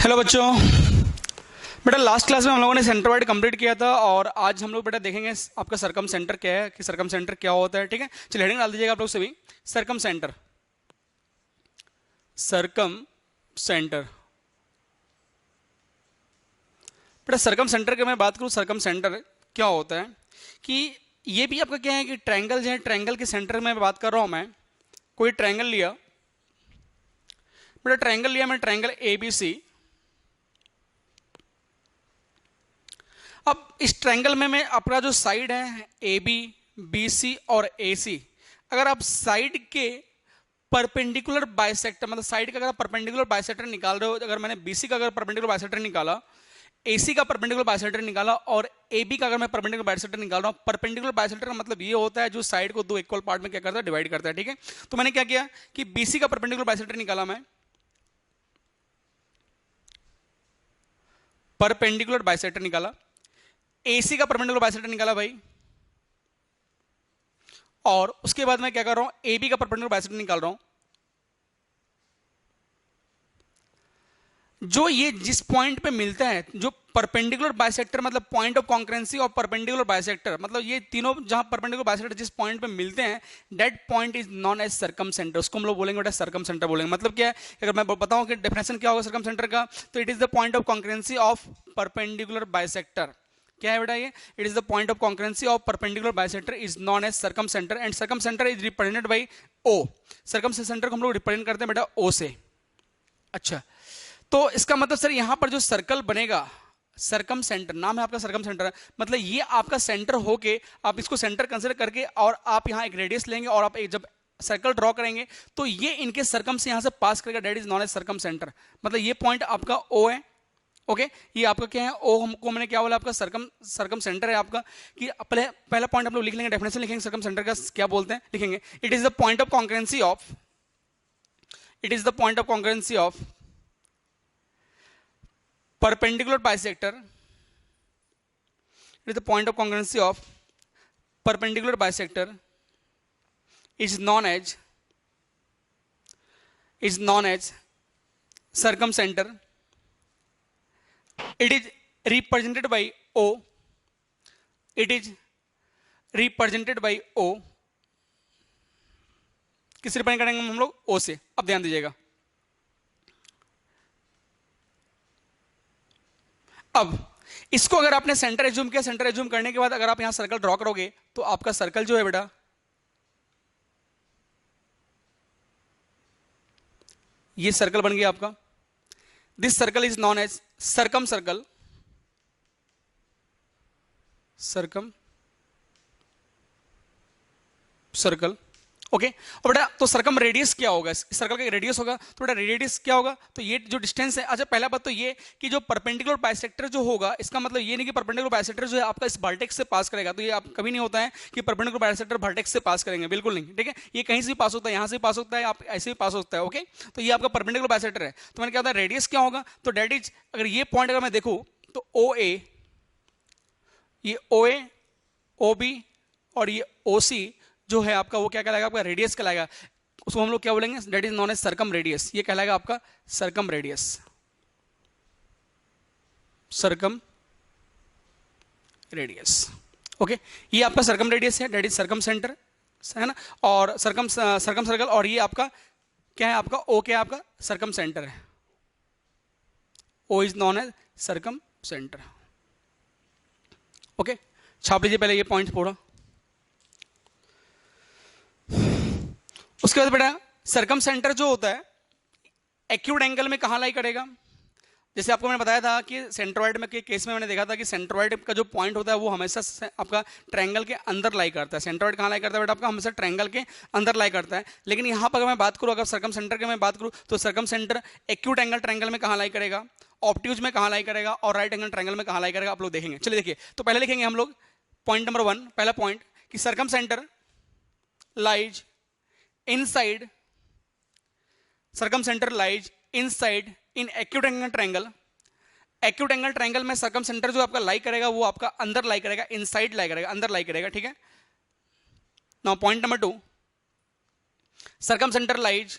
Hello बच्चों। बेटा last class में हम लोगों ने सेंटरवाइड कंप्लीट किया था और आज हम लोग बेटा देखेंगे आपका सरकम सेंटर क्या है कि सरकम सेंटर क्या होता है। ठीक है, चलिए हेडिंग डाल दीजिएगा आप लोग सभी। सरकम सेंटर, सरकम सेंटर। बेटा सरकम सेंटर की मैं बात करूं, सरकम सेंटर क्या होता है कि ये भी आपका क्या है कि ट्रायंगल जो है, ट्रायंगल के सेंटर में बात कर रहा हूं मैं। कोई ट्रायंगल लिया बेटा, ट्रायंगल लिया मैं, ट्रायंगल ए बी सी। अब इस ट्रायंगल में मैं अपना जो साइड है ए बी, बी सी और ए सी, अगर आप साइड के परपेंडिकुलर बाइसेक्टर, मतलब साइड का अगर परपेंडिकुलर बाइसेक्टर निकाल रहे हो, अगर मैंने बीसी का अगर परपेंडिकुलर बाइसेक्टर निकाला, एसी का परपेंडिकुलर बाइसेक्टर निकाला और एबी का अगर मैं परपेंडिकुलर बाइसेक्टर निकाल रहा हूं, परपेंडिकुलर बाइसेक्टर का मतलब ये होता है जो साइड को दो इक्वल पार्ट में क्या करता है, डिवाइड करता है। ठीक है, तो मैंने क्या किया कि बीसी का परपेंडिकुलर बाइसेक्टर निकाला मैं, परपेंडिकुलर बाइसेक्टर निकाला, एसी का परपेंडिकुलर बाइसेक्टर निकाला भाई, और उसके बाद मैं क्या कर रहा हूं, एबी का परपेंडिकुलर बाइसेक्टर निकाल रहा हूं। जो ये जिस पॉइंट पे मिलता है, जो परपेंडिकुलर बाइसेक्टर मतलब पॉइंट ऑफ कॉन्करेंसी और परपेंडिकुलर बाइसेक्टर, मतलब ये तीनों जहां परपेंडिकुलर बाइसेक्टर जिस पॉइंट पे मिलते हैं, that point is known as circumcentre. उसको हम लोग बोलेंगे बेटा सरकम सेंटर बोलेंगे। मतलब क्या है, अगर मैं बताऊं कि डेफिनेशन क्या होगा सरकम सेंटर का, तो it is the point of concurrency of perpendicular bisector. क्या है बेटा ये, it is the point of concurrency of perpendicular bisector is known as circumcentre and circumcentre is represented by O. Circumcentre को हम लोग represent करते हैं बेटा ओ से। अच्छा, तो इसका मतलब सर यहां पर जो सर्कल बनेगा, सरकम सेंटर नाम है आपका, सरकम सेंटर, मतलब ये आपका सेंटर होके आप इसको सेंटर कंसीडर करके और आप यहां एक रेडियस लेंगे और आप एक जब सर्कल ड्रॉ करेंगे तो ये इनके सरकम से यहां से पास करेगा, that is known as circumcentre. मतलब ये पॉइंट आपका ओ है। ओके, ये आपका क्या है ओ, हमको मैंने क्या बोला आपका सरकम, सरकम सेंटर है आपका। कि पहला पॉइंट हम लोग लिख लेंगे, डेफिनेशन लिखेंगे सरकम सेंटर का क्या बोलते हैं, लिखेंगे it is the point of concurrency of, it is the point of concurrency of perpendicular bisector, it is the point of congruency of perpendicular bisector is known as circumcenter. It is represented by O, it is represented by O। किस represent करेंगे हम लोग, O से। अब ध्यान दीजिएगा, अब इसको अगर आपने सेंटर एज्यूम किया, सेंटर एज्यूम करने के बाद अगर आप यहां सर्कल ड्रॉ करोगे तो आपका सर्कल जो है बेटा, ये सर्कल बन गया आपका। This circle is known as circumcircle, circumcircle. Okay, और बेटा तो सरकम रेडियस क्या होगा, इस सर्कल का रेडियस होगा, तो बेटा रेडियस क्या होगा, तो ये जो डिस्टेंस है। अच्छा, पहला बात तो ये कि जो परपेंडिकुलर बाइसेक्टर जो होगा, इसका मतलब ये नहीं कि परपेंडिकुलर बाइसेक्टर जो है आपका इस वर्टेक्स से पास करेगा, तो ये आप कभी नहीं होता है कि परपेंडिकुलर बाइसेक्टर वर्टेक्स से पास करेंगे, बिल्कुल नहीं। ठीक है, ये कहीं से भी पास होता है, यहां से पास होता है, आप ऐसे भी पास होता है। ओके, तो ये आपका परपेंडिकुलर बाइसेक्टर है। तो मैंने क्या होता है, रेडियस क्या होगा, तो डेट इज, अगर ये पॉइंट अगर मैं देखूं तो ओ ए, ये ओ ए, ओ बी और ये ओ सी जो है आपका, वो क्या कहलाएगा आपका, रेडियस कहलाएगा। उसको हम लोग क्या बोलेंगे, that is known as circumradius. ये कहलाएगा आपका circumradius, circumradius. Okay, ये आपका सरकम रेडियस है, दैट इज सरकम सेंटर, है ना। और सरकम सर्कल, और ये आपका क्या है, आपका ओ क्या है, आपका सरकम सेंटर है। O is known as circumcentre. Okay, छाप लीजिए पहले ये पॉइंट पूरा। उसके बाद बेटा सरकम सेंटर जो होता है एक्यूट एंगल में कहां लाई करेगा, जैसे आपको मैंने बताया था कि सेंट्रोइड में के केस में मैंने देखा था कि सेंट्रोइड का जो पॉइंट होता है वो हमेशा आपका ट्रायंगल के अंदर लाई करता है। सेंट्रोइड कहां लाई करता है बेटा, आपका हमेशा ट्रायंगल के अंदर लाई करता है। लेकिन यहां पर अगर मैं बात करूं, अगर सरकम सेंटर की मैं बात करूं, तो सरकम सेंटर एक्यूट एंगल ट्रायंगल में कहां लाई करेगा, ऑब्ट्यूज में कहां लाई करेगा और राइट एंगल ट्रायंगल में कहां लाई करेगा, आप लोग देखेंगे। चलिए देखिए, तो पहले लिखेंगे हम लोग पॉइंट नंबर 1, पहला पॉइंट कि circumcentre lies inside, circumcentre lies inside in acute angle triangle. Acute angle triangle में सरकम सेंटर जो आपका लाई करेगा वो आपका अंदर लाई करेगा, इनसाइड लाई करेगा, अंदर लाई करेगा। ठीक है, now point number 2, circumcentre lies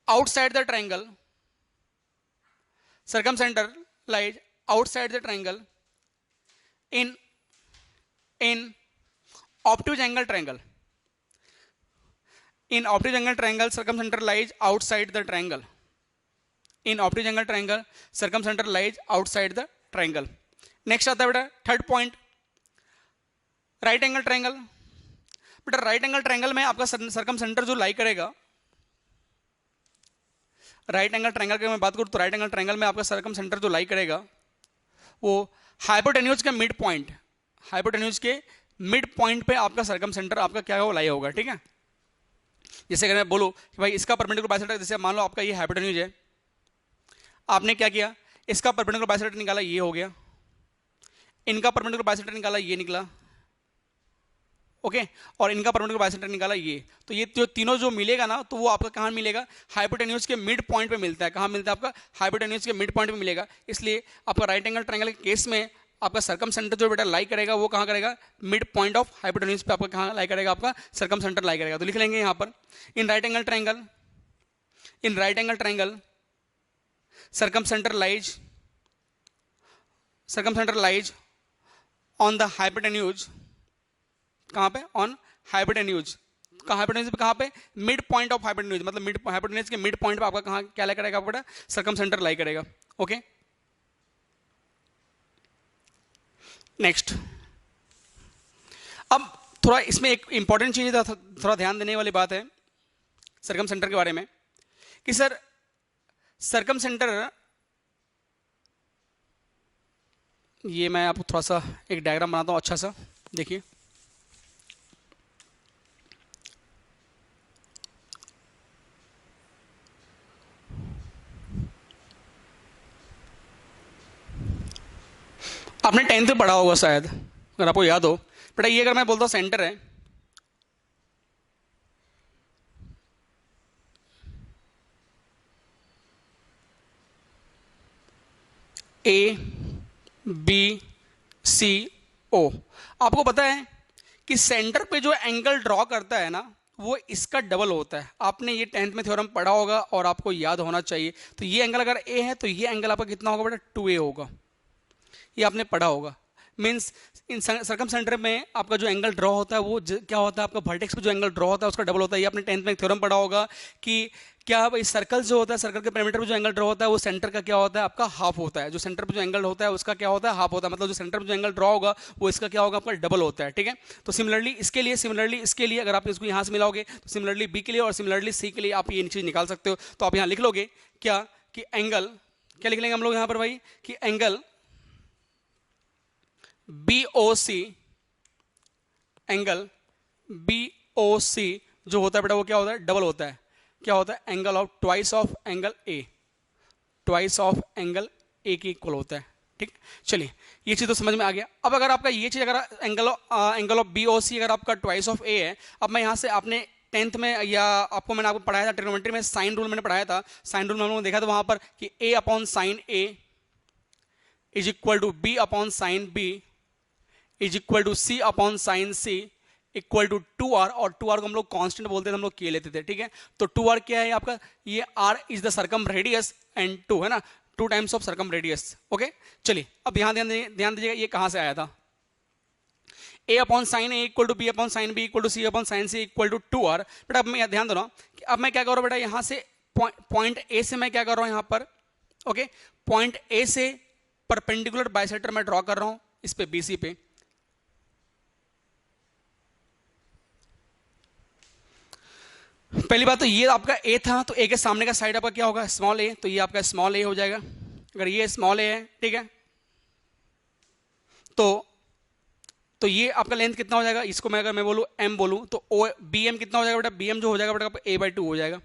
outside the triangle, circumcenter lies outside the triangle in obtuse angle triangle. In obtuse angle triangle, circumcenter lies outside the triangle. In obtuse angle triangle, circumcenter lies outside the triangle. Next आता है बेटा third point, right angle triangle. बेटा right angle triangle में आपका सर्कमसेंटर जो लाई करेगा, right angle triangle की मैं बात करूं तो राइट एंगल ट्रायंगल में आपका सर्कमसेंटर जो लाई करेगा वो हाइपोटेन्यूज के मिड पॉइंट, हाइपोटेन्यूज के मिड पॉइंट पे आपका सर्कमसेंटर आपका क्या है वो लाई होगा. ठीक है, जैसे अगर मैं बोलूं कि भाई इसका परपेंडिकुलर बाइसेक्टर, जैसे मान लो आपका ये हाइपोटेन्यूज है, आपने क्या किया, इसका परपेंडिकुलर बाइसेक्टर निकाला, ये हो गया, इनका परपेंडिकुलर बाइसेक्टर निकाला, ये निकला, ओके, और इनका परपेंडिकुलर बाइसेक्टर निकाला ये. तो ये जो तीनों जो मिलेगा ना, तो वो आपका कहाँ मिलेगा, हाइपोटेन्यूज के मिड पॉइंट पे मिलता है. कहाँ मिलता है आपका, हाइपोटेन्यूज के मिड पॉइंट पे मिलेगा. इसलिए आपका राइट एंगल ट्रायंगल के केस में आपका सर्कमसेंटर जो बेटा लाई करेगा वो कहाँ करेगा, मिड पॉइंट ऑफ हाइपोटेन्यूज पे आपका कहाँ लाई करेगा, आपका सर्कमसेंटर लाई करेगा. तो लिख लेंगे यहाँ पर in right angle triangle, in right angle triangle circumcenter lies on the hypotenuse. कहाँ पे, ऑन हाइपोटेन्यूज. हाइपोटेन्यूज पे कहाँ पे, मिड पॉइंट ऑफ हाइपोटेन्यूज, मतलब मिड हाइपोटेन्यूज के मिड पॉइंट पे आपका कहाँ क्या लाई करेगा, आपका सर्कमसेंटर लाई करेगा. Okay, next. अब थोड़ा इसमें एक इंपॉर्टेंट चीज थोड़ा ध्यान देने वाली बात है सर्कमसेंटर के बारे में कि सर सर्कमसेंटर, ये मैं आपको थोड़ा सा एक डायग्राम बनाता हूँ अच्छा सा, देखिए. आपने 10th में पढ़ा होगा शायद, अगर आपको याद हो. बेटा ये अगर मैं बोलता हूँ सेंटर है, ए बी सी ओ, आपको पता है कि सेंटर पे जो एंगल ड्रॉ करता है ना वो इसका डबल होता है. आपने ये 10th में थ्योरम पढ़ा होगा और आपको याद होना चाहिए. तो ये एंगल अगर ए है तो ये एंगल आपका कितना होगा बेटा, 2a होगा. ये आपने पढ़ा होगा. मीन्स इन सर्कमसेंटर में आपका जो एंगल ड्रॉ होता है वो क्या होता है, आपका वर्टेक्स पे जो एंगल ड्रॉ होता है उसका डबल होता है. ये आपने 10th में एक थ्योरम पढ़ा होगा कि क्या भाई सर्कल जो होता है, सर्कल के पेरीमीटर पे जो एंगल ड्रॉ होता है वो सेंटर का क्या होता है, आपका हाफ होता है. जो सेंटर पे जो एंगल होता है उसका क्या होता है, हाफ होता है. मतलब जो सेंटर पे जो एंगल ड्रॉ होगा वो इसका क्या होगा, आपका डबल होता है. ठीक है, तो सिमिलरली इसके लिए अगर आप इसको यहाँ से मिलाओगे तो सिमिलरली बी के लिए और सिमिलरली सी के लिए आप ये चीज निकाल सकते हो. तो आप यहाँ लिख लोगे क्या कि एंगल, क्या लिख लेंगे हम लोग यहाँ पर भाई कि एंगल BOC, एंगल BOC जो होता है बेटा वो क्या होता है, डबल होता है. क्या होता है, angle of twice of angle A, twice of angle A की इक्वल होता है. ठीक, चलिए ये चीज तो समझ में आ गया. अब अगर आपका ये चीज अगर एंगल ऑफ BOC अगर आपका ट्वाइस ऑफ A है, अब मैं यहाँ से आपने 10th में या मैंने आपको पढ़ाया था ट्रिग्नोमेट्री में, साइन रूल मैंने पढ़ाया था. साइन रूल में हम लोगों ने देखा था वहां पर कि A upon sine A is equal to B upon sine B is equal to C upon sine C equal to 2r, और 2r को हम लोग कांस्टेंट बोलते थे, हम लोग के लेते थे. ठीक है, तो 2r क्या है आपका, ये r is the circum radius and 2 है ना, 2 times of circum radius. Okay, चलिए अब ध्यान दीजिएगा ये कहां से आया था. A upon sine A equal to B upon sine B equal to C upon sine C equal to 2r. बेटा अब मैं ध्यान दो ना कि अब मैं क्या कर रहा हूं बेटा, यहां से पॉइंट A से मैं क्या कर रहा हूं यहां पर, ओके, पॉइंट A से परपेंडिकुलर बाइसेक्टर मैं ड्रॉ कर रहा हूं इस पे BC पे. पहली बात तो ये आपका A था, तो A के सामने का साइड आपका क्या होगा, स्मॉल a, तो ये आपका स्मॉल a हो जाएगा. अगर ये स्मॉल a है, ठीक है, तो ये आपका लेंथ कितना हो जाएगा, इसको मैं अगर मैं बोलूं m बोलूं तो BM कितना हो जाएगा बेटा, BM जो हो जाएगा बेटा आपका a/2 हो जाएगा.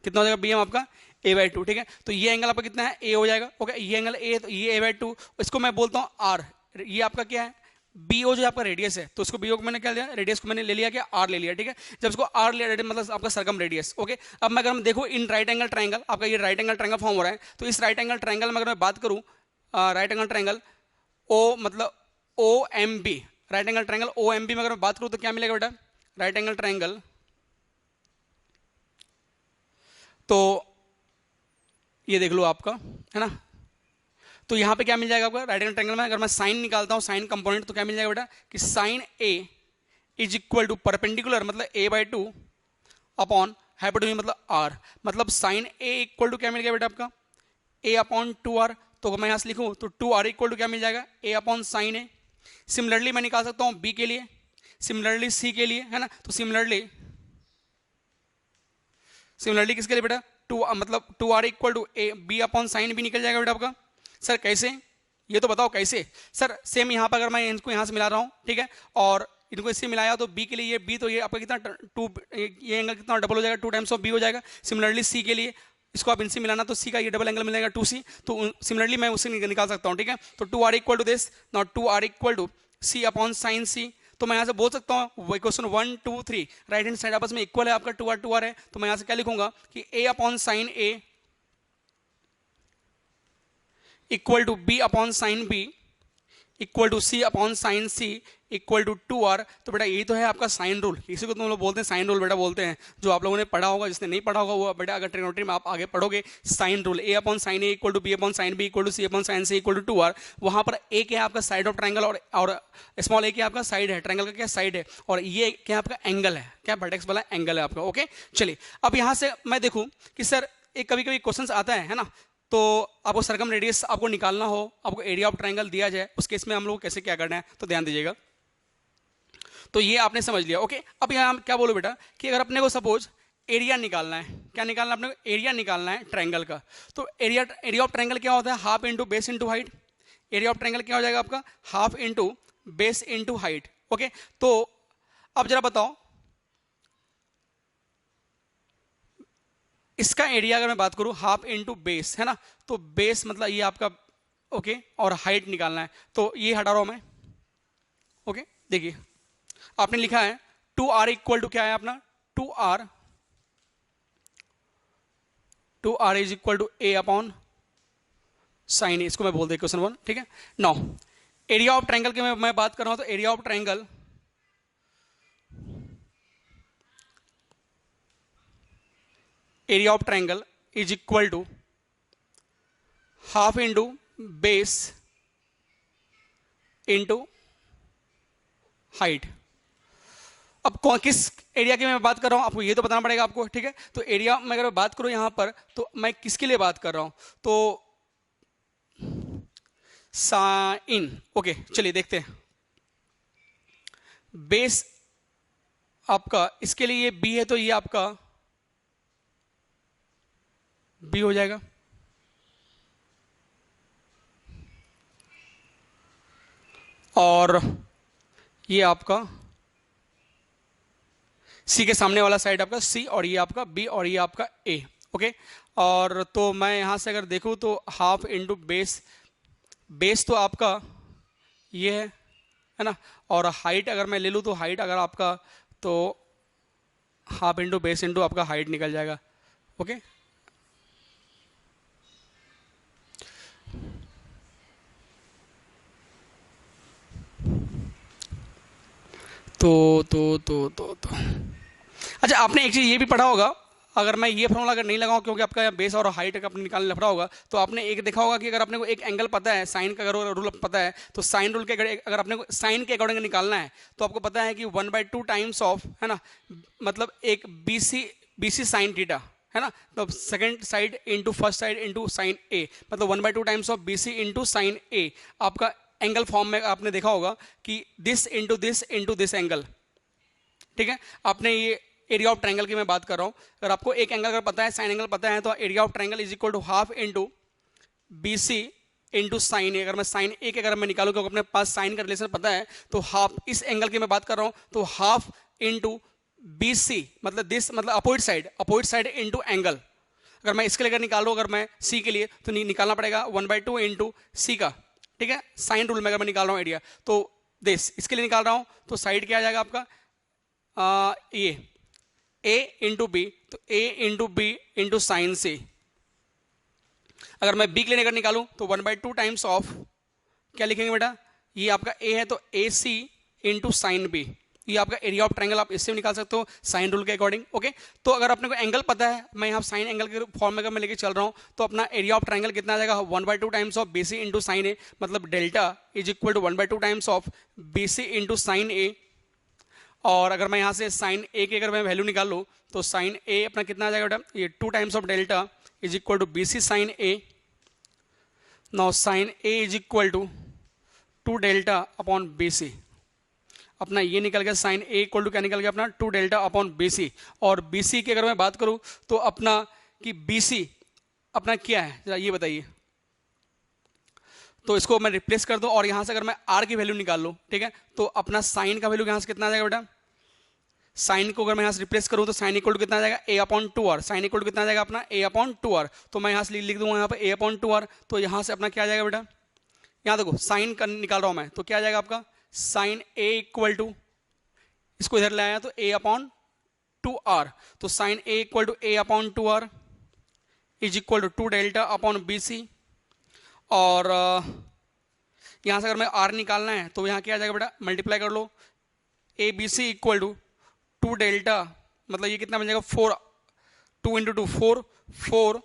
कितना हो जाएगा BM आपका a/2. ठीक है, तो ये एंगल आपका कितना है, a हो जाएगा. ओके, ये एंगल a, तो ये a/2, इसको मैं बोलता हूं r. ये आपका क्या है, BO जो आपका रेडियस है, तो उसको BO को मैंने क्या लिया, रेडियस को मैंने ले लिया, क्या R ले लिया. ठीक है, जब इसको R लिया रेडियस मतलब आपका सर्कम रेडियस. ओके, अब मैं अगर देखो इन राइट एंगल ट्रायंगल, आपका ये राइट एंगल ट्रायंगल फॉर्म हो रहा है, तो इस राइट एंगल ट्रायंगल में अगर मैं बात करूं, राइट एंगल ट्रायंगल O मतलब OMB, right angle triangle OMB में अगर मैं बात करूं तो क्या मिलेगा बेटा, राइट एंगल ट्रायंगल, तो ये देख लो आपका, है ना। तो यहाँ पे क्या मिल जाएगा आपका राइट एंगल ट्रायंगल में, अगर मैं साइन निकालता हूँ साइन कंपोनेंट, तो क्या मिल जाएगा बेटा कि sine A is equal to perpendicular मतलब a/2 अपॉन हाइपोटेन्यूज मतलब r, मतलब साइन a इक्वल टू क्या मिल गया बेटा आपका a अपॉन 2r। तो मैं यहाँ से लिखूँ तो 2r इक्वल टू क्या मिल जाएगा a upon sine a। Similarly मैं निकाल सकता हूँ b के लिए, सिमिलरली c के लिए, है ना। तो सिमिलरली किसके लिए बेटा मतलब 2r equal to a b upon sine b निकल जाएगा बेटा आपका। सर कैसे, ये तो बताओ कैसे। सर सेम यहाँ पर अगर मैं इनको यहाँ से मिला रहा हूँ, ठीक है, और इनको इससे मिलाया तो b के लिए ये b, तो ये आपका कितना 2, ये एंगल कितना डबल हो जाएगा, 2 टाइम्स ऑफ b हो जाएगा। सिमिलरली c के लिए इसको आप इनसे मिलाना तो c का ये डबल एंगल मिलेगा 2c, तो सिमिलरली मैं उससे निकाल सकता हूँ, ठीक है। तो 2r equal to this, not 2r equal to c upon sine c। तो मैं यहाँ से बोल सकता हूँ क्वेश्चन 1 2 3 राइट हैंड साइड आपस में इक्वल है, आपका 2r है, तो मैं यहाँ से क्या लिखूंगा कि a upon sine a equal to b upon sine b equal to c upon sine c equal to 2r। तो बेटा ये तो है आपका साइन रूल, इसी को तुम लोग बोलते हैं साइन रूल बेटा बोलते हैं, जो आप लोगों ने पढ़ा होगा, जिसने नहीं पढ़ा होगा वो बेटा अगर ट्रिग्नोमेट्री में आप आगे पढ़ोगे sine rule, a upon sine a equal to b upon sine b equal to c upon sine c equal to 2r। वहां पर a क्या है आपका साइड ऑफ ट्राइंगल, और स्मॉल a क्या आपका साइड है, ट्राइंगल का क्या साइड है, और ये क्या आपका एंगल है, क्या वर्टेक्स वाला एंगल है आपका। ओके चलिए, अब यहाँ से मैं देखूँ कि सर एक कभी कभी क्वेश्चन आता है ना, तो आपको सर्कम रेडियस आपको निकालना हो, आपको एरिया ऑफ ट्रायंगल दिया जाए, उस केस में हम लोग कैसे क्या करना है, तो ध्यान दीजिएगा। तो ये आपने समझ लिया। ओके, अब यहाँ हम क्या बोलो बेटा कि अगर अपने को सपोज एरिया निकालना है, क्या निकालना है अपने को, एरिया निकालना है ट्रायंगल का। तो एरिया ऑफ ट्रायंगल क्या होता है, half into base into height. Area of triangle क्या हो जाएगा आपका, half into base into height. Okay, तो अब जरा बताओ इसका एरिया अगर मैं बात करूं हाफ इंटू बेस, है ना, तो बेस मतलब ये आपका ओके, और हाइट निकालना है, तो ये हटा रहा हूं मैं। ओके देखिए आपने लिखा है 2r इक्वल टू क्या है अपना 2r is equal to a upon sine A, इसको मैं बोल दे क्वेश्चन 1, ठीक है। नाउ एरिया ऑफ ट्रायंगल की मैं बात कर रहा हूं, तो area of triangle is equal to half into base into height. अब किस एरिया की मैं बात कर रहा हूं आपको ये तो बताना पड़ेगा आपको, ठीक है। तो एरिया में अगर बात करूं यहां पर, तो मैं किसके लिए बात कर रहा हूं, तो साइन। ओके चलिए देखते हैं, बेस आपका इसके लिए ये बी है, तो ये आपका बी हो जाएगा, और ये आपका सी के सामने वाला साइड आपका सी, और ये आपका बी, और ये आपका ए। ओके, और तो मैं यहां से अगर देखूं तो हाफ इंटू बेस तो आपका ये है ना, और हाइट अगर मैं ले लूं तो हाइट अगर आपका तो हाफ इंटू बेस इंटू आपका हाइट निकल जाएगा। ओके तो अच्छा, आपने एक चीज ये भी पढ़ा होगा, अगर मैं ये फॉर्मूला अगर नहीं लगाऊं, क्योंकि आपका बेस और हाइट का अपने निकालने लफड़ा होगा, तो आपने एक देखा होगा कि अगर अपने को एक एंगल पता है, साइन का अगर रूल पता है, तो साइन रूल के अगर अपने को साइन के अकॉर्डिंग निकालना है, तो आपको पता है कि 1/2 टाइम्स ऑफ, है ना, मतलब एक बीसी साइन थीटा, है ना, तो second side into first side into sine A, मतलब 1/2 times of BC into sine A. आपका एंगल फॉर्म में आपने देखा होगा कि दिस इंटू दिस एंगल, ठीक है। आपने ये एरिया ऑफ ट्रायंगल की मैं बात कर रहा हूं, अगर आपको एक एंगल अगर पता है, साइन एंगल पता है, तो area of triangle is equal to half into BC into sine A. अगर मैं साइन ए के अगर मैं निकालूं, क्योंकि अपने पास साइन का रिलेशन पता है, तो हाफ इस एंगल की मैं बात कर रहा हूं, तो हाफ इंटू बीसी मतलब दिस मतलब अपोजिट साइड इंटू एंगल। अगर मैं इसके लिए अगर निकालूं, अगर मैं सी के लिए, तो निकालना पड़ेगा 1/2 इंटू सी का, ठीक है, साइन रूल में अगर मैं निकाल रहा हूं एरिया, तो दिस इसके लिए निकाल रहा हूं, तो साइड क्या आ जाएगा आपका ये a इंटू बी, तो a into B into sine C. अगर मैं b के लिए अगर निकालूं, तो 1/2 टाइम्स ऑफ क्या लिखेंगे बेटा, ये आपका a है, तो ए सी इंटू साइन बी, ये आपका एरिया ऑफ ट्रायंगल आप इससे भी निकाल सकते हो साइन रूल के अकॉर्डिंग। ओके, तो अगर अपने को एंगल पता है, मैं यहाँ साइन एंगल के फॉर्मूले में लेके चल रहा हूँ, तो अपना एरिया ऑफ ट्रायंगल कितना आ जाएगा 1/2 times of BC into sine A, मतलब delta is equal to 1/2 times of BC into sine A. और अगर मैं यहाँ से साइन ए की अगर मैं वैल्यू निकाल लूँ तो साइन ए अपना कितना आ जाएगा बेटा, ये 2 times of delta is equal to BC sine A. Now sine A is equal to 2 delta upon BC, अपना ये निकल गया साइन ए इक्वल टू क्या निकल गया अपना 2 डेल्टा अपॉन BC। और BC की अगर मैं बात करूँ तो अपना कि BC अपना क्या है जरा ये बताइए। तो इसको मैं रिप्लेस कर दूं और यहां से अगर मैं R की वैल्यू निकाल लूं, ठीक है, तो अपना साइन का वैल्यू यहां से कितना आ जाएगा बेटा, साइन को अगर मैं यहां से रिप्लेस करूं तो साइन इक्वल टू कितना आ जाएगा A/2R, साइन इक्वल टू कितना आ जाएगा अपना A/2R। तो मैं यहां से लिख दूंगा यहाँ पे A/2R, तो यहां से अपना क्या आ जाएगा बेटा, यहाँ देखो साइन का निकाल रहा हूं मैं, तो क्या आ जाएगा आपका साइन A इक्वल टू, इसको इधर ले आया तो A/2R, तो sine A equal to A/2R is equal to 2 delta upon BC। और यहां से अगर मैं R निकालना है तो यहाँ क्या आ जाएगा बेटा, मल्टीप्लाई कर लो, ABC इक्वल टू 2 डेल्टा, मतलब ये कितना बन जाएगा 4, 2 इंटू 2 4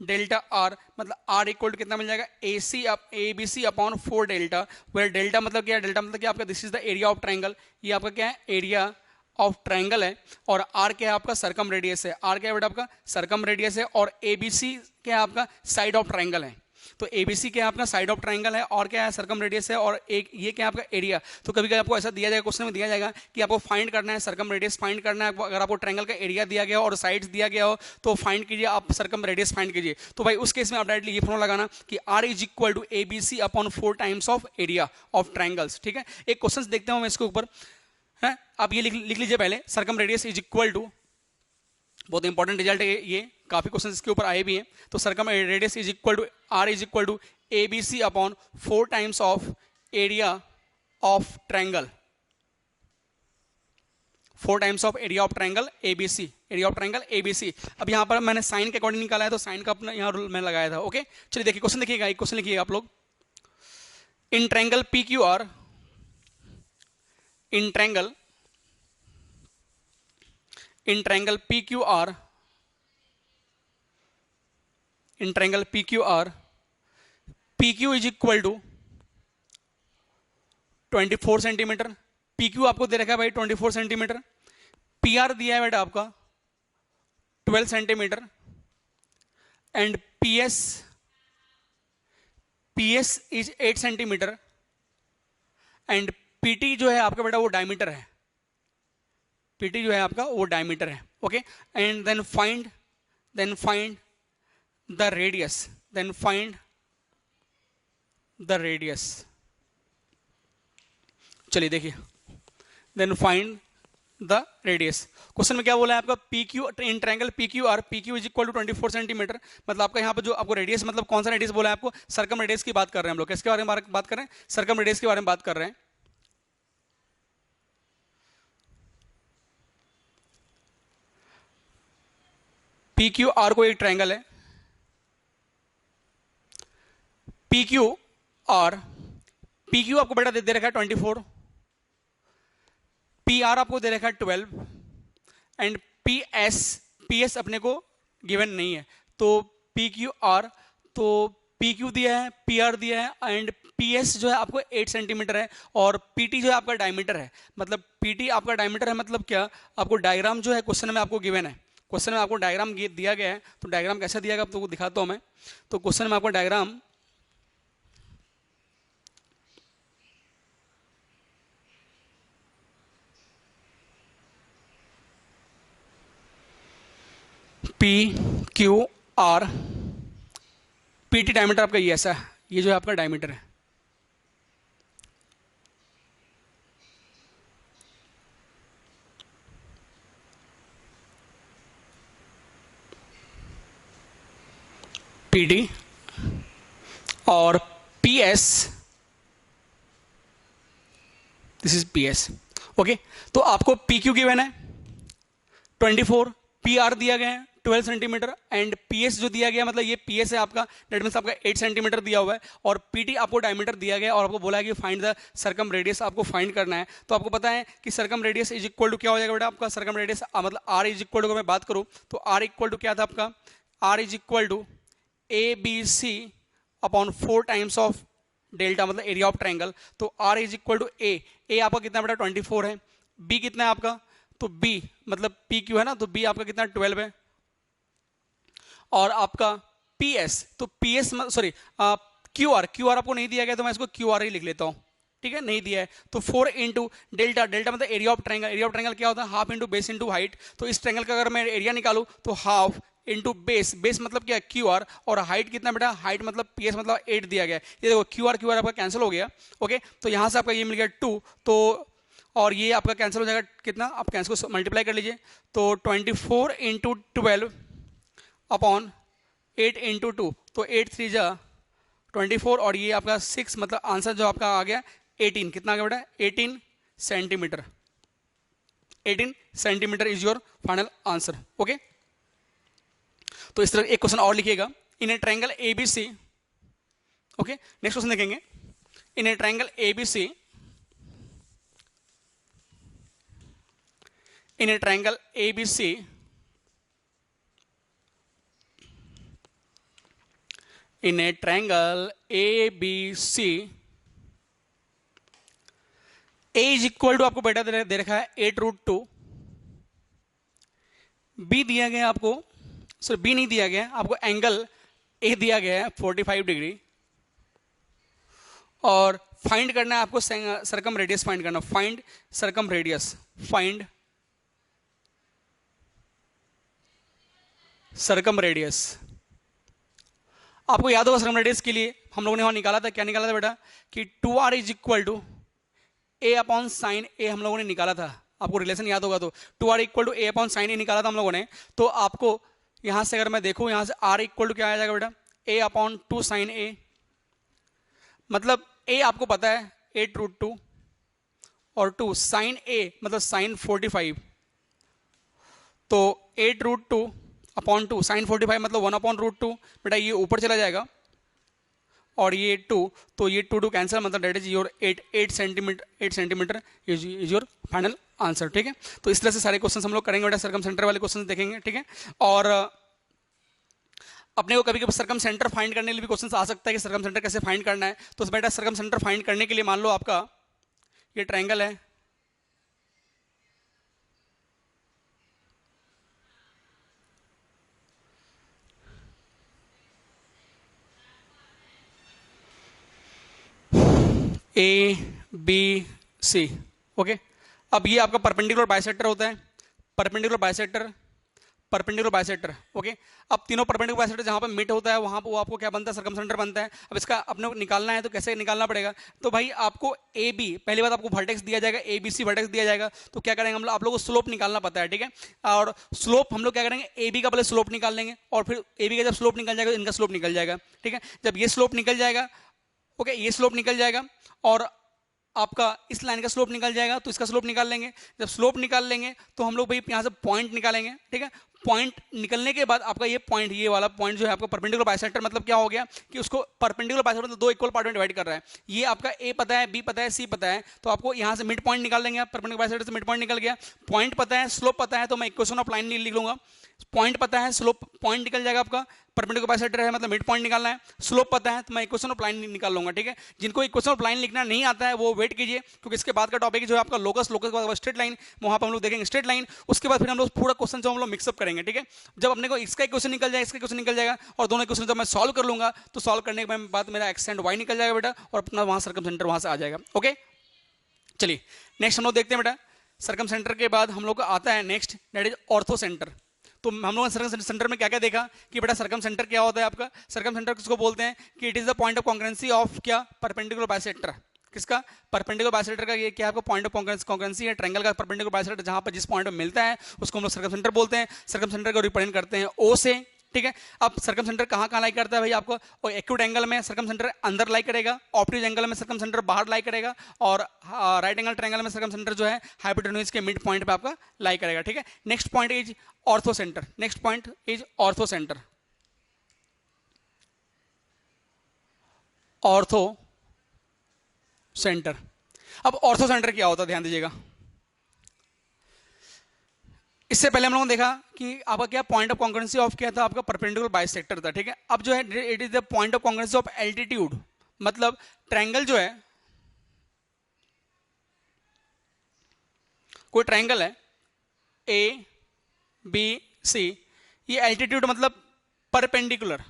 डेल्टा R, मतलब R इक्वल टू कितना मिल जाएगा ABC upon 4 delta, where delta मतलब क्या है, डेल्टा मतलब क्या आपका this is the area of triangle, ये आपका क्या है एरिया ऑफ ट्रायंगल है। और R क्या है आपका सरकम रेडियस है, R क्या है बेटा आपका सरकम रेडियस है। और ABC क्या है आपका साइड ऑफ ट्रायंगल है, तो ABC क्या है आपका साइड ऑफ ट्रायंगल है, और क्या है सरकम रेडियस है, और एक ये क्या है आपका एरिया। तो कभी कभी आपको ऐसा दिया जाएगा, क्वेश्चन में दिया जाएगा कि आपको फाइंड करना है सरकम रेडियस फाइंड करना है, अगर आपको ट्रायंगल का एरिया दिया गया हो और साइड्स दिया गया हो तो फाइंड कीजिए, आप सरकम रेडियस फाइंड कीजिए। तो भाई उस केस में आप डायरेक्टली ये फॉर्मूला लगाना कि R is equal to ABC upon 4 times of area of triangles. ठीक है, एक क्वेश्चन देखते हैं हम इसके ऊपर है, आप ये लिख लीजिए पहले, सरकम रेडियस इज इक्वल टू, बहुत इंपॉर्टेंट रिजल्ट है ये, काफी क्वेश्चन इसके ऊपर आए भी हैं। तो circumradius is equal to R is equal to ABC upon 4 times of area of triangle, 4 times of area of triangle ABC, area of triangle ABC। अब यहाँ पर मैंने साइन के अकॉर्डिंग निकाला है, तो साइन का अपना यहाँ रूल मैंने लगाया था। ओके, चलिए देखिए क्वेश्चन देखिएगा, एक क्वेश्चन लिखिएगा आप लोग, in triangle PQR, in triangle PQR, in triangle PQR, PQ is equal to 24 centimetre, PQ आपको दे रखा है भाई 24 सेंटीमीटर, PR दिया है बेटा आपका 12 centimetre, and PS is 8 centimetre, and PT जो है आपका बेटा वो डायमीटर है, PT जो है आपका वो डायमीटर है। Okay, and then find the radius, then find the radius। चलिए देखिए, then find the radius। Question में क्या बोला है आपका, PQ in triangle PQR, PQ is equal to 24 centimetre, मतलब आपका यहाँ पर जो आपको रेडियस, मतलब कौन सा रेडियस बोला है आपको, सरकम रेडियस की बात कर रहे हैं हम लोग, किसके बारे में बात कर रहे हैं, सरकम रेडियस के बारे में बात कर रहे हैं। PQR को एक ट्रायंगल है, PQ आपको बेटा दे रखा है 24, PR आपको दे रखा है 12, एंड PS अपने को गिवन नहीं है। तो PQR, तो PQ दिया है, PR दिया है, एंड PS जो है आपको 8 सेंटीमीटर है, और PT जो है आपका डायमीटर है। मतलब PT आपका डायमीटर है, मतलब क्या आपको डायग्राम जो है क्वेश्चन में आपको गिवन है, क्वेश्चन में आपको डायग्राम दिया गया है। तो डायग्राम कैसे दिया गया तो दिखाता हूं मैं। तो क्वेश्चन में आपको डायग्राम PQR, PT डायमीटर आपका ये ऐसा है, ये जो है आपका डायमीटर है। PD और PS, this is PS। Okay, तो आपको PQ गिवन है 24, PR दिया गया है 12 सेंटीमीटर एंड पीएस जो दिया गया मतलब ये पीएस है आपका, दैट मीन्स आपका 8 सेंटीमीटर दिया हुआ है, और पीटी आपको डायमीटर दिया गया और आपको बोला है कि फाइंड द सर्कम रेडियस आपको फाइंड करना है। तो आपको पता है कि circum radius is equal to क्या हो जाएगा बेटा आपका, सर्कम रेडियस मतलब आर इज इक्वल टू, मैं बात करूँ तो आर इक्वल टू क्या था आपका, R is equal to A B C upon 4 times of delta मतलब एरिया ऑफ ट्रायंगल। तो R is equal to A आपका कितना बेटा 24 है, बी कितना है आपका, तो बी मतलब पी क्यू है ना, तो बी आपका कितना 12 है, और आपका पी एस, तो P S sorry Q R आपको नहीं दिया गया तो मैं इसको क्यू आर ही लिख लेता हूं, ठीक है, नहीं दिया है। तो 4 इंटू डेल्टा, डेल्टा मतलब area of triangle, area of triangle क्या होता है, half into base into height. तो इस ट्रायंगल का अगर मैं एरिया निकालूं तो हाफ इंटू बेस, बेस मतलब क्या है क्यू आर, और हाइट कितना बेटा, हाइट मतलब पी एस मतलब 8 दिया गया है। ये देखो क्यू आर आपका कैंसिल हो गया, ओके, तो यहां से आपका ये मिल गया 2, तो और ये आपका कैंसिल हो जाएगा कितना, आप कैंसिल को मल्टीप्लाई कर लीजिए, तो 24 इंटू 12 अपॉन 8 इंटू 2, तो 8 3 जा 24, और ये आपका 6 मतलब आंसर जो आपका आ गया 18, कितना आ गया बेटा 18 centimeter, 18 centimeter is your final answer, okay. तो इस तरह एक क्वेश्चन और लिखिएगा, in a triangle ABC, okay, next question देखेंगे, in a triangle ABC, in a triangle ABC, in a triangle ABC, A is equal to आपको बेटा दे रखा है 8√2, B दिया गया आपको, सॉरी B नहीं दिया गया आपको, एंगल A दिया गया है 45 डिग्री, और फाइंड करना है आपको सर्कम रेडियस फाइंड करना, find circum radius, find circum radius. आपको याद होगा सर्कम रेडियस के लिए हम लोगों ने वहां निकाला था, क्या निकाला था बेटा, कि 2r is equal to A upon sine A हम लोगों ने निकाला था, आपको रिलेशन याद होगा तो 2r equal to A upon sine A निकाला था हम लोगों ने। तो आपको यहां से अगर मैं देखूं, यहां से r इक्वल टू क्या आ जाएगा बेटा, ए अपॉन 2 साइन ए, मतलब a आपको पता है 8√2 और 2 साइन ए मतलब साइन 45, तो 8√2 अपॉन 2 साइन 45 मतलब 1/√2, बेटा ये ऊपर चला जाएगा और ये 2, तो ये 2 कैंसिल मतलब that is your 8 centimetre is your final answer, ठीक है। तो इस तरह से सारे क्वेश्चन हम लोग करेंगे बेटा, सर्कम सेंटर वाले क्वेश्चन देखेंगे, ठीक है। और अपने को कभी कभी सर्कम सेंटर फाइंड करने के लिए भी क्वेश्चन आ सकता है कि सर्कम सेंटर कैसे फाइंड करना है। तो बेटा सर्कम सेंटर फाइंड करने के लिए मान लो आपका ये ट्रायंगल है, ए बी सी, ओके। अब ये आपका परपेंडिकुलर बाइसेक्टर होता है, perpendicular bisector, perpendicular bisector, okay. अब तीनों परपेंडिकुलर बाइसेक्टर जहां पर मिट होता है वहां पर वो आपको क्या बनता है, सर्कम सेंटर बनता है। अब इसका अपने को निकालना है तो कैसे निकालना पड़ेगा, तो भाई आपको ए बी, पहली बात आपको वर्टेक्स दिया जाएगा, ए बी सी वर्टेक्स दिया जाएगा, तो क्या करेंगे हम लोग, आप लोगों को स्लोप निकालना पता है, ठीक है। और स्लोप हम लोग क्या करेंगे, ए बी का पहले स्लोप निकाल लेंगे, और फिर ए बी का जब स्लोप निकल जाएगा इनका स्लोप निकल जाएगा, ठीक है। जब ये स्लोप निकल जाएगा, ओके, ये स्लोप निकल जाएगा और आपका इस लाइन का स्लोप निकल जाएगा तो इसका स्लोप निकाल लेंगे। जब स्लोप निकाल लेंगे तो हम लोग भाई यहाँ से पॉइंट निकालेंगे, ठीक है। पॉइंट निकलने के बाद आपका ये पॉइंट, ये वाला पॉइंट जो है आपका परपेंडिकुलर बाइसेक्टर, मतलब क्या हो गया कि उसको परपेंडिकुलर बाइसेक्टर मतलब 2 इक्वल पार्ट में डिवाइड कर रहा है। ये आपका ए पता है, बी पता है, सी पता है, तो आपको यहाँ से मिड पॉइंट निकाल लेंगे। परपेंडिकुलर बाइसेक्टर से मिड पॉइंट निकल गया, पॉइंट पता है, स्लोप पता है, तो मैं इक्वेशन ऑफ लाइन लिख लूंगा। पॉइंट पता है, स्लोप पॉइंट निकल जाएगा आपका, परपेंडिकुलर बाइसेक्टर है मतलब मिड पॉइंट निकालना है, स्लोप पता है तो मैं इक्वेशन ऑफ लाइन निकाल लूंगा, ठीक है। जिनको इक्वेशन ऑफ लाइन लिखना नहीं आता है वो वेट कीजिए, क्योंकि इसके बाद का टॉपिक जो है आपका लोकस, लोकस के बाद स्ट्रेट लाइन, वहां पर हम लोग देखेंगे स्ट्रेट लाइन। उसके बाद फिर हम लोग पूरा क्वेश्चन जो हम लोग मिक्सअप करेंगे, ठीक है। जब अपने को इसका इक्वेशन निकल जाएगा, इसका इक्वेशन निकल जाएगा, और दोनों इक्वेशन जब मैं सॉल्व कर लूंगा तो सॉल्व करने के बाद मेरा एक्स एंड वाई निकल जाएगा बेटा, और अपना वहां सर्कम सेंटर वहां से आ जाएगा, ओके। चलिए नेक्स्ट हम लोग देखते हैं बेटा, सर्कम सेंटर के बाद हम लोग को आता है next, that is ortho centre. तो हम लोगों ने सर्कम सेंटर में क्या क्या देखा कि बेटा सर्कम सेंटर क्या होता है आपका, सर्कम सेंटर किसको बोलते हैं कि it is the point of congruency of क्या, परपेंडिकुलर बाइसेक्टर। किसका, परपेंडिकुलर बाइसेक्टर का ये क्या आपको पॉइंट ऑफ कॉन्ग्रुएंसी है, ट्रायंगल का परपेंडिकुलर बाइसेक्टर जहां पर जिस पॉइंट में मिलता है उसको हम लोग सर्कम सेंटर बोलते हैं। सर्कम सेंटर को रिप्रेजेंट करते हैं ओ से, ठीक है। अब सर्कम सेंटर कहाँ कहाँ लाई करता है भाई आपको, और एक्यूट एंगल में सर्कम सेंटर अंदर लाई करेगा, ऑप्टिक एंगल में सर्कम सेंटर बाहर लाई करेगा, और राइट एंगल ट्रायंगल में सर्कम सेंटर जो है हाइपोटेन्यूज के मिड पॉइंट पे आपका लाई करेगा, ठीक है। Next point is ortho centre, next point is ortho centre. Ortho centre, अब ऑर्थो सेंटर क्या होता है ध्यान दीजिएगा। इससे पहले हम लोगों ने देखा कि आपका क्या पॉइंट ऑफ कॉन्ग्रुएंसी ऑफ क्या था, आपका परपेंडिकुलर बाइसेक्टर था, ठीक है। अब जो है it is the point of congruency of altitude, मतलब ट्रायंगल जो है, कोई ट्रायंगल है ए बी सी, ये एल्टीट्यूड मतलब perpendicular,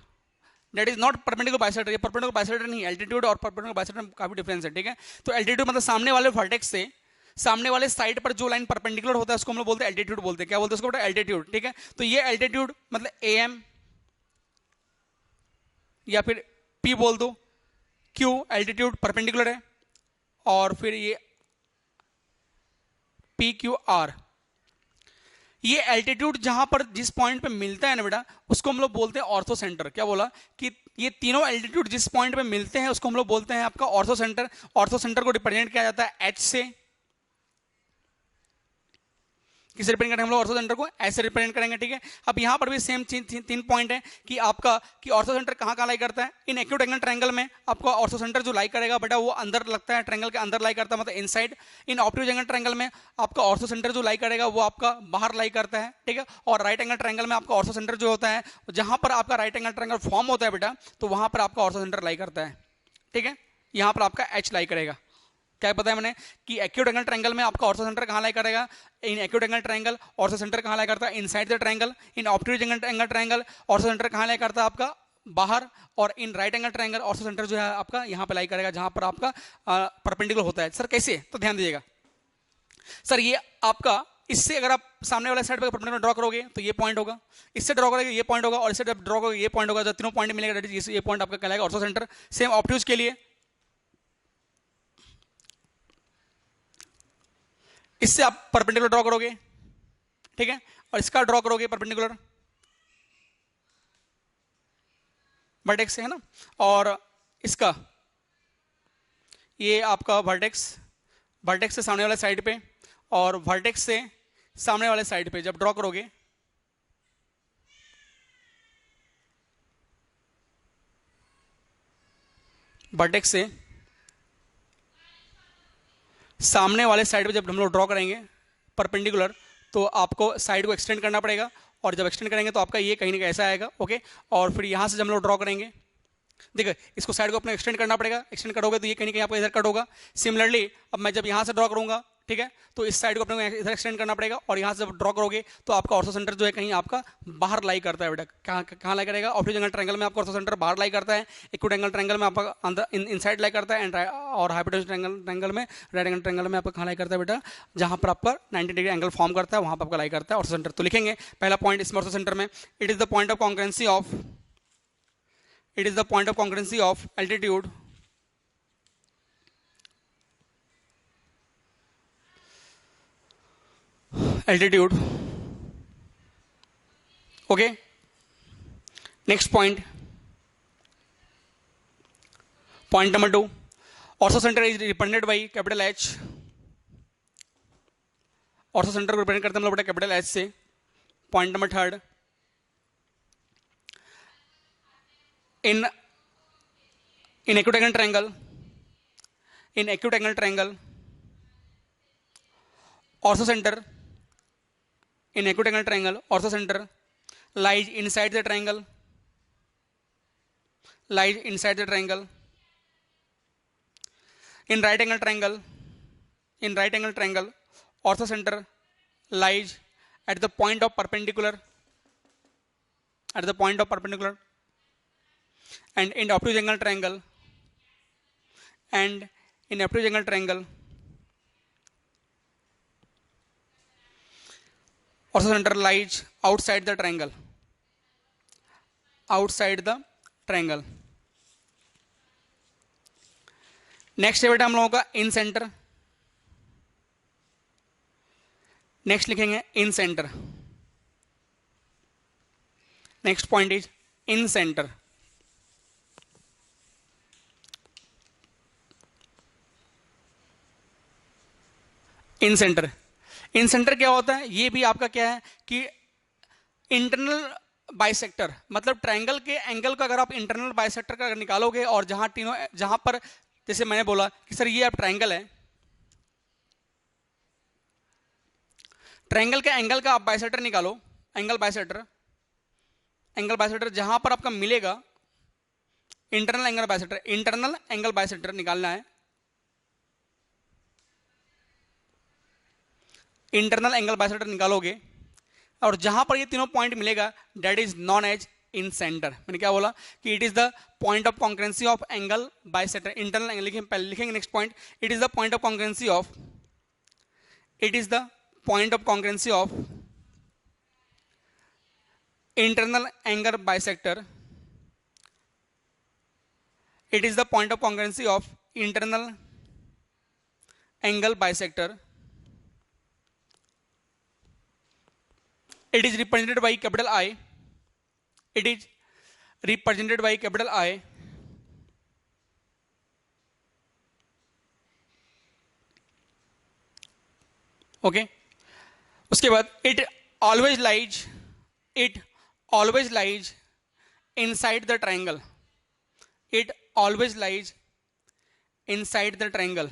that is not perpendicular bisector, ये परपेंडिकुलर बाइसेक्टर नहीं, एल्टीट्यूड और परपेंडिकुलर बाइसेक्टर में काफी डिफरेंस है, ठीक है। तो एल्टीट्यूड मतलब सामने वाले वर्टेक्स से सामने वाले साइड पर जो लाइन परपेंडिकुलर होता है उसको हम लोग बोलते हैं एल्टीट्यूड बोलते हैं, क्या बोलते हैं उसको बेटा, एल्टीट्यूड, ठीक है। तो ये एल्टीट्यूड मतलब एम या फिर पी बोल दो, क्यू एल्टीट्यूड परपेंडिकुलर है, और फिर ये पी क्यू आर, ये एल्टीट्यूड जहां पर जिस पॉइंट पे मिलता है ना बेटा उसको हम लोग बोलते हैं ऑर्थो सेंटर। क्या बोला कि ये तीनों एल्टीट्यूड जिस पॉइंट पे मिलते हैं उसको हम लोग बोलते हैं आपका ऑर्थो सेंटर। ऑर्थो सेंटर को रिप्रेजेंट किया जाता है एच से, किसे रिप्रेजेंट करेंगे हम लोग, ऑर्थो सेंटर को ऐसे रिप्रेजेंट करेंगे, ठीक है। अब यहां पर भी सेम तीन पॉइंट है कि आपका कि ऑर्थो सेंटर कहां कहां लाई करता है, इन एक्यूट एंगल ट्रायंगल में आपका ऑर्थो सेंटर जो लाई करेगा बेटा वो अंदर लगता है, ट्रायंगल के अंदर लाई करता है मतलब इनसाइड। इन ऑप्टिक एंगल ट्रायंगल में आपका ऑर्थो सेंटर जो लाई करेगा वो आपका बाहर लाई करता है, ठीक है। और राइट एंगल ट्रायंगल में आपका ऑर्थो सेंटर जो होता है जहां पर आपका राइट एंगल ट्रायंगल फॉर्म होता है बेटा तो वहां पर आपका ऑर्थो सेंटर लाई करता है, ठीक है। यहां पर आपका एच लाई करेगा। क्या पता है मैंने कि एक्यूट एंगल ट्रायंगल में आपका ऑर्थो सेंटर कहां लाई करेगा, इन acute angle triangle ortho centre कहां लाई करता है, inside the triangle. In optic angle triangle ortho centre कहां लाई करता है आपका बाहर, और in right angle triangle ortho centre जो है आपका यहां पे लाई करेगा जहां पर आपका परपेंडिकुलर होता है। सर कैसे, तो ध्यान दीजिएगा सर, ये आपका इससे अगर आप सामने वाले साइड पर परपेंडिकुलर ड्रॉ करोगे तो ये पॉइंट होगा, इससे ड्रॉ करोगे ये पॉइंट होगा, और इससे ड्रॉ करोगे ये पॉइंट होगा, जब तीनों पॉइंट मिलेगा ये पॉइंट आपका कहलाएगा ऑर्थो सेंटर। सेम ऑप्टिक्स के लिए इससे आप परपेंडिकुलर ड्रॉ करोगे, ठीक है, और इसका ड्रॉ करोगे परपेंडिकुलर वर्टेक्स से, है ना। और इसका ये आपका वर्टेक्स, वर्टेक्स से सामने वाले साइड पे और वर्टेक्स से सामने वाले साइड पे जब ड्रॉ करोगे वर्टेक्स से सामने वाले साइड पे जब हम लोग ड्रॉ करेंगे परपेंडिकुलर तो आपको साइड को एक्सटेंड करना पड़ेगा, और जब एक्सटेंड करेंगे तो आपका ये कहीं ना कहीं ऐसा आएगा, ओके। और फिर यहाँ से जब हम लोग ड्रॉ करेंगे, देखो इसको साइड को अपने एक्सटेंड करना पड़ेगा, एक्सटेंड करोगे तो ये कहीं ना कहीं आपको इधर कट होगा। सिमिलरली अब मैं जब यहाँ से ड्रॉ करूंगा, ठीक है, तो इस साइड को अपने इधर एक्सटेंड करना पड़ेगा, और यहाँ से जब ड्रॉ करोगे तो आपका ऑर्थो सेंटर जो है कहीं आपका बाहर लाई करता है बेटा, कहाँ लाई करेगा, ऑप्टिक एंगल ट्रायंगल में आपका ऑर्थो सेंटर बाहर लाई करता है, एक्यूट एंगल ट्रायंगल में आपका अंदर इनसाइड लाई करता है, एंड और हाइपोटेन्यूज ट्रायंगल में राइट एंगल ट्रायंगल में आपका कहाँ लाई करता है बेटा, जहाँ पर आपका 90 डिग्री एंगल फॉर्म करता है वहाँ पर आपका लाई करता है ऑर्थो सेंटर। तो लिखेंगे पहला पॉइंट इसमें ऑर्थो सेंटर में, it is the point of congruency of, it is the point of congruency of altitude okay। next point number 2, ortho center is represented by capital H, ortho center को represent करते हैं हम लोग बेटा capital H से। Point number 3, in acute angle triangle, in acute angle triangle ortho center, in acute angle triangle ortho center lies inside the triangle, lies inside the triangle. In right angle triangle, in right angle triangle ortho center lies at the point of perpendicular, at the point of perpendicular. And in obtuse angle triangle, and in obtuse angle triangle ortho center lies outside the triangle, outside the triangle. Next है बेटा हम लोगों का incenter, next लिखेंगे incenter, next point is incenter. Incenter, incenter क्या होता है, ये भी आपका क्या है कि इंटरनल बाइसेक्टर, मतलब ट्रायंगल के एंगल का अगर आप इंटरनल बाइसेक्टर का अगर निकालोगे और जहां तीनों, जहां पर जैसे मैंने बोला कि सर ये आप ट्रायंगल है, ट्रायंगल के एंगल का आप बाइसेक्टर निकालो, एंगल बाइसेक्टर, एंगल बाइसेक्टर जहां पर आपका मिलेगा internal angle bisector, internal angle bisector निकालना है, इंटरनल एंगल बाइसेक्टर निकालोगे और जहां पर ये तीनों पॉइंट मिलेगा that is known as incentre. मैंने क्या बोला कि it is the point of concurrency of angle bisector. Internal angle लिखेंगे, पहले लिखेंगे next point, it is the point of concurrency of, it is the point of concurrency of internal angle bisector, it is the point of congruency of internal angle bisector. It is represented by capital I, it is represented by capital I. Okay, उसके बाद it always lies inside the triangle, it always lies inside the triangle.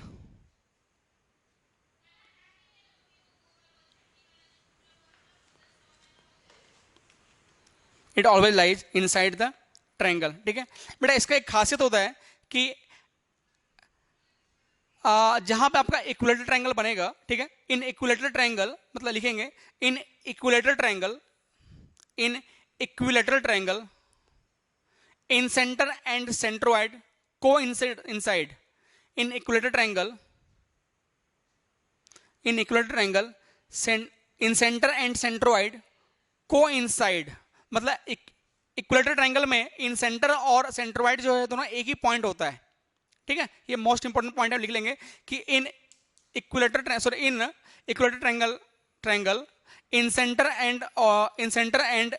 It always lies inside the triangle. ठीक है बेटा, इसका एक खासियत होता है कि जहां पे आपका इक्विलेटरल ट्रायंगल बनेगा, ठीक है, इन इक्विलेटरल ट्रायंगल मतलब लिखेंगे इन equilateral triangle, in equilateral triangle in center and centroid coincide inside, in equilateral triangle, in equilateral triangle in center and centroid coincide, मतलब इक्विलेटरल ट्रायंगल में इन सेंटर और सेंट्रोइड जो है दोनों एक ही पॉइंट होता है. ठीक है, ये मोस्ट इंपॉर्टेंट पॉइंट है, लिख लेंगे कि इन equilateral triangle in centre and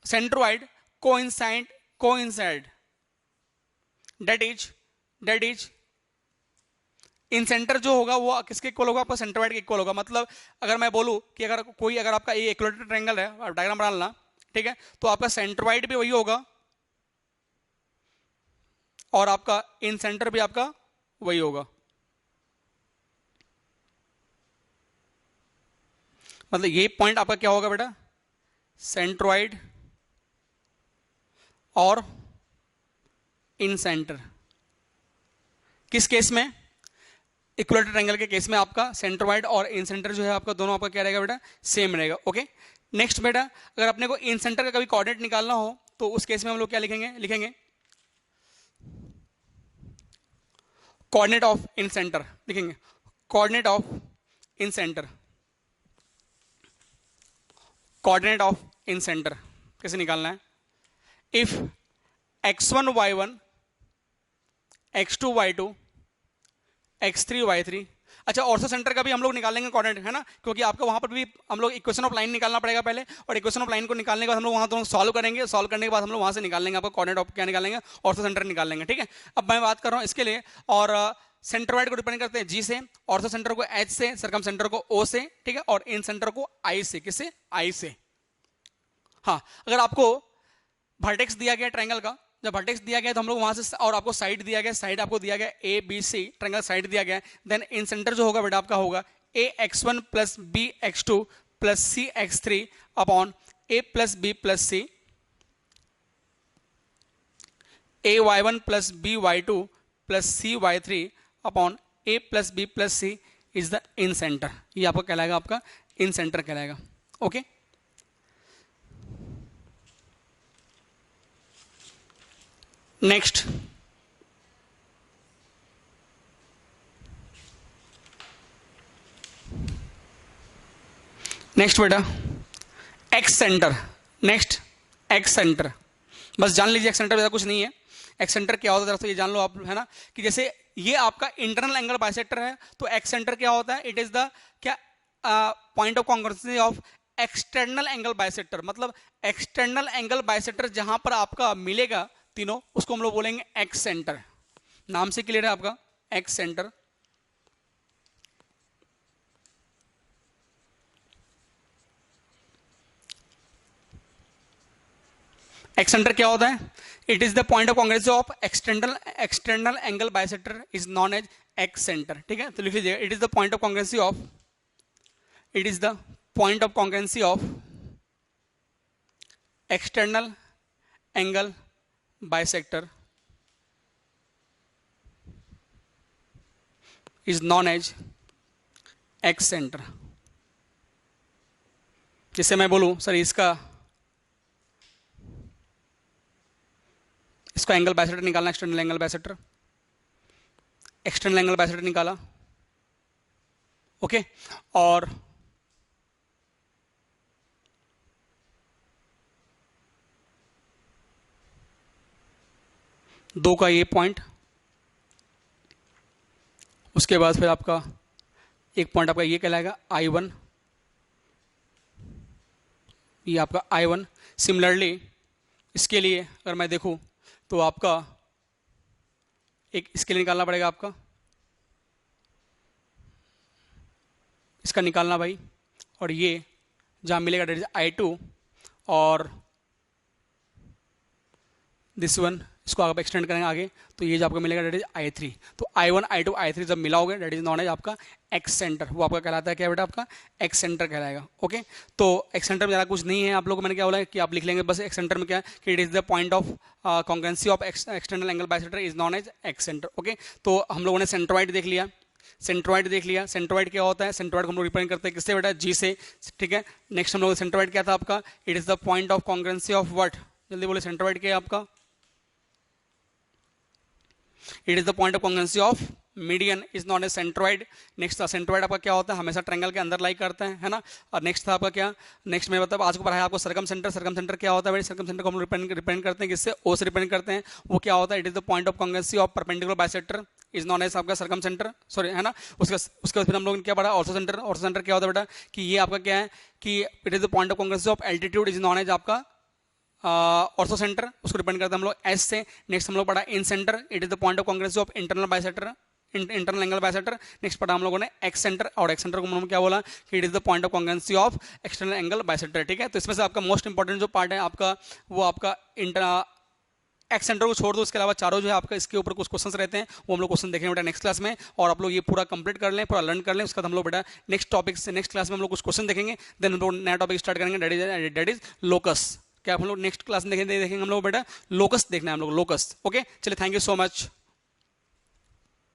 centroid coincide, that is in centre जो होगा वो किसके इक्वल होगा, आपका सेंट्रोइड के इक्वल होगा. मतलब अगर मैं बोलूं कि अगर आपका ये इक्विलेटरल ट्रायंगल है, आप डायग्राम बना लेना, ठीक है, तो आपका सेंट्रोइड भी वही होगा और आपका इन सेंटर भी आपका वही होगा. मतलब ये पॉइंट आपका क्या होगा बेटा, सेंट्रोइड और इन सेंटर. किस केस में, इक्विलेटरल ट्रायंगल के केस में आपका सेंट्रोइड और इन सेंटर जो है आपका दोनों आपका क्या रहेगा बेटा, सेम रहेगा. ओके, नेक्स्ट बेटा, अगर अपने को इन सेंटर का कभी कोऑर्डिनेट निकालना हो तो उस केस में हम लोग क्या लिखेंगे कोऑर्डिनेट ऑफ इन सेंटर, लिखेंगे coordinate of in centre, coordinate of in centre कैसे निकालना है, if x1 y1 x2 y2 x3 y3. अच्छा, ऑर्थो सेंटर का भी हम लोग निकालेंगे कोऑर्डिनेट, है ना, क्योंकि आपको वहां पर भी हम लोग इक्वेशन ऑफ लाइन निकालना पड़ेगा पहले, और इक्वेशन ऑफ लाइन को निकालने के बाद हम लोग वहां दोनों सॉल्व करेंगे, सॉल्व करने के बाद हम लोग वहां से निकाल लेंगे आपको कोऑर्डिनेट ऑफ क्या निकालेंगे, ऑर्थो सेंटर निकाल लेंगे. ठीक है, अब मैं बात कर रहा हूं इसके लिए, और सेंट्रोइड को डिपेंड करते हैं जी से, ऑर्थो सेंटर को एच से, सरकम सेंटर को ओ से, ठीक है, और इन सेंटर को आई से. किससे, आई से. हाँ, अगर आपको वर्टेक्स दिया गया ट्रायंगल का, जब वर्टेक्स दिया गया तो हम लोग वहां से, और आपको साइड दिया गया, साइड आपको दिया गया A B C, triangle side दिया गया, देन इन सेंटर जो होगा बेटा आपका होगा A x1 plus B x2 plus C x3 upon A plus B plus C, A y1 plus B y2 plus C y3 upon A plus B plus C is the incentre. ये आपका कहलाएगा, आपका incentre कहलाएगा. Okay, next बेटा excentre. Next excentre, बस जान लीजिए x centre ज़्यादा कुछ नहीं है. एक्स सेंटर क्या होता है दोस्तों, ये जान लो आप, है ना, कि जैसे ये आपका इंटरनल एंगल बाइसेक्टर है तो एक्स सेंटर क्या होता है, इट इज द क्या point of congruency of external angle bisector, मतलब एक्सटर्नल एंगल बाइसेक्टर जहां पर आपका मिलेगा तीनों, उसको हम लोग बोलेंगे एक्स सेंटर। नाम से क्लियर है आपका, एक्स सेंटर। एक्स सेंटर क्या होता है? It is the point of concurrence of external angle bisector is known as excentre. ठीक है, तो लिख लीजिए, it is the point of concurrency of, it is the point of concurrency of external angle bisector is known as excentre. जिससे मैं बोलूं sir इसका angle bisector निकालना, external angle bisector, external angle bisector निकाला, okay. और दो का ये पॉइंट, उसके बाद फिर आपका एक पॉइंट आपका ये कहलाएगा I1, ये आपका I1। सिमिलरली इसके लिए अगर मैं देखूं तो आपका एक इसके लिए निकालना पड़ेगा, आपका इसका निकालना भाई, और ये जहां मिलेगा डेट इज I2, और दिस वन इसको आप एक्सटेंड करेंगे आगे तो ये जो आपको मिलेगा डेट इज I3। तो I1 I2 I3 जब मिला होगा डेट इज नॉन एज आपका एक्स सेंटर, वो आपका कहलाता है क्या बेटा? आपका एक्स सेंटर कहलाएगा, ओके। तो एक्स सेंटर में ज़्यादा कुछ नहीं है, आप लोगों को मैंने क्या बोला कि आप लिख लेंगे बस एक्स सेंटर में क्या कि it is the point of concurrency of external angle bisector is known as excentre, okay. तो हम लोगों ने सेंट्रोइड देख लिया, सेंट्रोइड देख लिया। सेंट्रोइड क्या होता है? सेंट्रोइड को हम लोग रिप्रेजेंट करते हैं किससे बेटा? जी से, ठीक है। नेक्स्ट हम लोग सेंट्रोइड क्या था आपका? It is the point of concurrency of what? जल्दी बोले, सेंट्रोइड क्या है आपका? It is the point of concurrency of median is known as centroid. Next था सेंट्रोइड आपका क्या होता है? हमेशा ट्रायंगल के अंदर लाई करते हैं, है ना। और नेक्स्ट था आपका क्या? नेक्स्ट में मतलब आज को पढ़ाया आपको सर्कम सेंटर। सर्कम सेंटर क्या होता है भाई? सर्कम सेंटर को हम रिप्रेजेंट करते हैं किससे? ओ से रिप्रेजेंट करते हैं। वो क्या होता है? It is the point of concurrency of perpendicular bisector is known as आपका सर्कम सेंटर, सॉरी, है ना। उसके बाद फिर हम लोग ने क्या पढ़ा? Ortho centre. ऑर्थो सेंटर क्या होता है बेटा? कि ये आपका क्या है कि it is the point of concurrency of altitude is known as आपका ऑर्थो सेंटर, उसको डिपेंड करते हैं हम लोग एस से। नेक्स्ट हम लोग पढ़ा incenter, it is the point of concurrency of internal bisector, internal angle bisector. Next पढ़ा हम लोगों ने एक्स सेंटर, और एक्स सेंटर को हम क्या बोला कि it is the point of concurrency of external angle bisector, ठीक है। तो इसमें से आपका मोस्ट इंपॉर्टेंट जो पार्ट है आपका, वो आपका एक्स सेंटर को छोड़ दो, उसके अलावा चारों जो है आपका इसके ऊपर कुछ क्वेश्चंस रहते हैं, वो हम लोग क्वेश्चन देखेंगे बेटा नेक्स्ट क्लास में। और आप लोग ये पूरा कंप्लीट कर लें, पूरा लर्न कर लें, उसके बाद हम लोग बेटा नेक्स्ट टॉपिक से नेक्स्ट क्लास में हम लोग कुछ क्वेश्चन देखेंगे, देन हम लोग नया टॉपिक स्टार्ट करेंगे, डेट इज लोकस। क्या हम लोग नेक्स्ट क्लास में देखेंगे हम लोग बेटा लोकस देखना है हम लोग, लोकस, ओके। चलिए, थैंक यू सो मच।